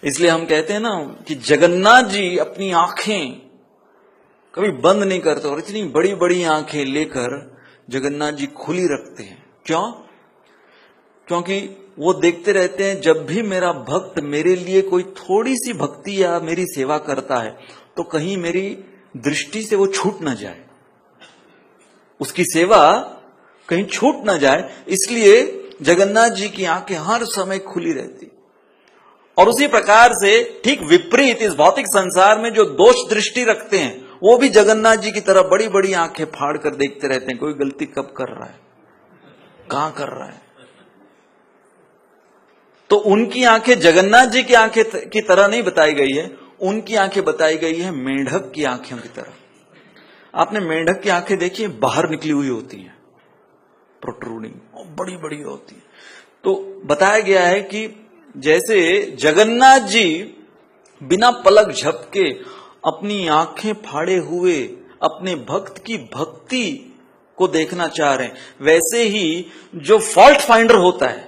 इसलिए हम कहते हैं ना कि जगन्नाथ जी अपनी आंखें कभी बंद नहीं करते और इतनी बड़ी बड़ी आंखें लेकर जगन्नाथ जी खुली रखते हैं। क्यों? क्योंकि वो देखते रहते हैं जब भी मेरा भक्त मेरे लिए कोई थोड़ी सी भक्ति या मेरी सेवा करता है तो कहीं मेरी दृष्टि से वो छूट ना जाए, उसकी सेवा कहीं छूट ना जाए, इसलिए जगन्नाथ जी की आंखें हर समय खुली रहती। और उसी प्रकार से ठीक विपरीत इस भौतिक संसार में जो दोष दृष्टि रखते हैं वो भी जगन्नाथ जी की तरह बड़ी बड़ी आंखें फाड़ कर देखते रहते हैं, कोई गलती कब कर रहा है, कहां कर रहा है। तो उनकी आंखें जगन्नाथ जी की आंखें की तरह नहीं बताई गई है, उनकी आंखें बताई गई है मेंढक की आंखों की तरह। आपने मेंढक की आंखें देखी है, बाहर निकली हुई होती हैं, प्रोट्रूडिंग, बड़ी बड़ी होती है। तो बताया गया है कि जैसे जगन्नाथ जी बिना पलक झपके अपनी आंखें फाड़े हुए अपने भक्त की भक्ति को देखना चाह रहे हैं, वैसे ही जो फॉल्ट फाइंडर होता है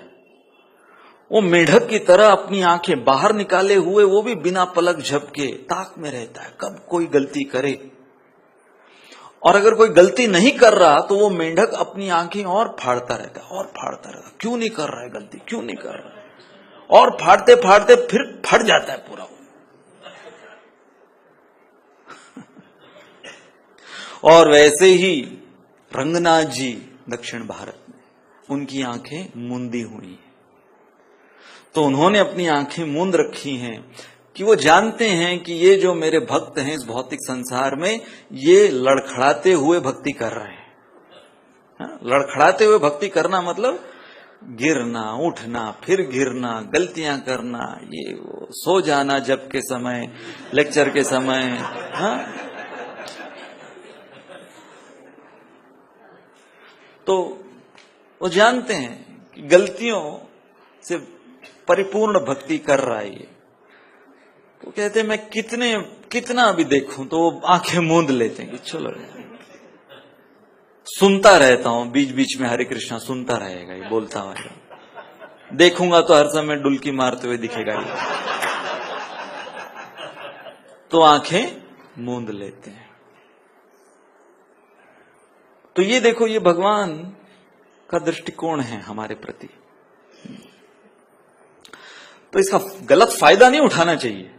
वो मेढक की तरह अपनी आंखें बाहर निकाले हुए वो भी बिना पलक झपके ताक में रहता है कब कोई गलती करे। और अगर कोई गलती नहीं कर रहा तो वो मेंढक अपनी आंखें और फाड़ता रहता है और फाड़ता रहता है, क्यों नहीं कर रहा है गलती, क्यों नहीं कर रहा है, और फाड़ते फाड़ते फिर फट जाता है पूरा। और वैसे ही रंगनाथ जी दक्षिण भारत में, उनकी आंखें मूंदी हुई हैं, तो उन्होंने अपनी आंखें मूंद रखी हैं कि वो जानते हैं कि ये जो मेरे भक्त हैं इस भौतिक संसार में ये लड़खड़ाते हुए भक्ति कर रहे हैं। लड़खड़ाते हुए भक्ति करना मतलब गिरना, उठना, फिर गिरना, गलतियां करना, ये वो, सो जाना जब के समय, लेक्चर के समय। तो वो जानते हैं कि गलतियों से परिपूर्ण भक्ति कर रहा है ये। तो कहते हैं मैं कितना भी देखूं तो वो आंखें मूंद लेते हैं कि चलो सुनता रहता हूं, बीच बीच में हरे कृष्णा सुनता रहेगा, ये बोलता हुआ देखूंगा तो हर समय डुलकी मारते हुए दिखेगा ये, तो आंखें मूंद लेते हैं। तो ये देखो, ये भगवान का दृष्टिकोण है हमारे प्रति। तो इसका गलत फायदा नहीं उठाना चाहिए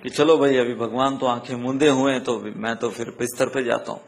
कि चलो भाई अभी भगवान तो आंखें मूंदे हुए हैं तो मैं तो फिर बिस्तर पे जाता हूं।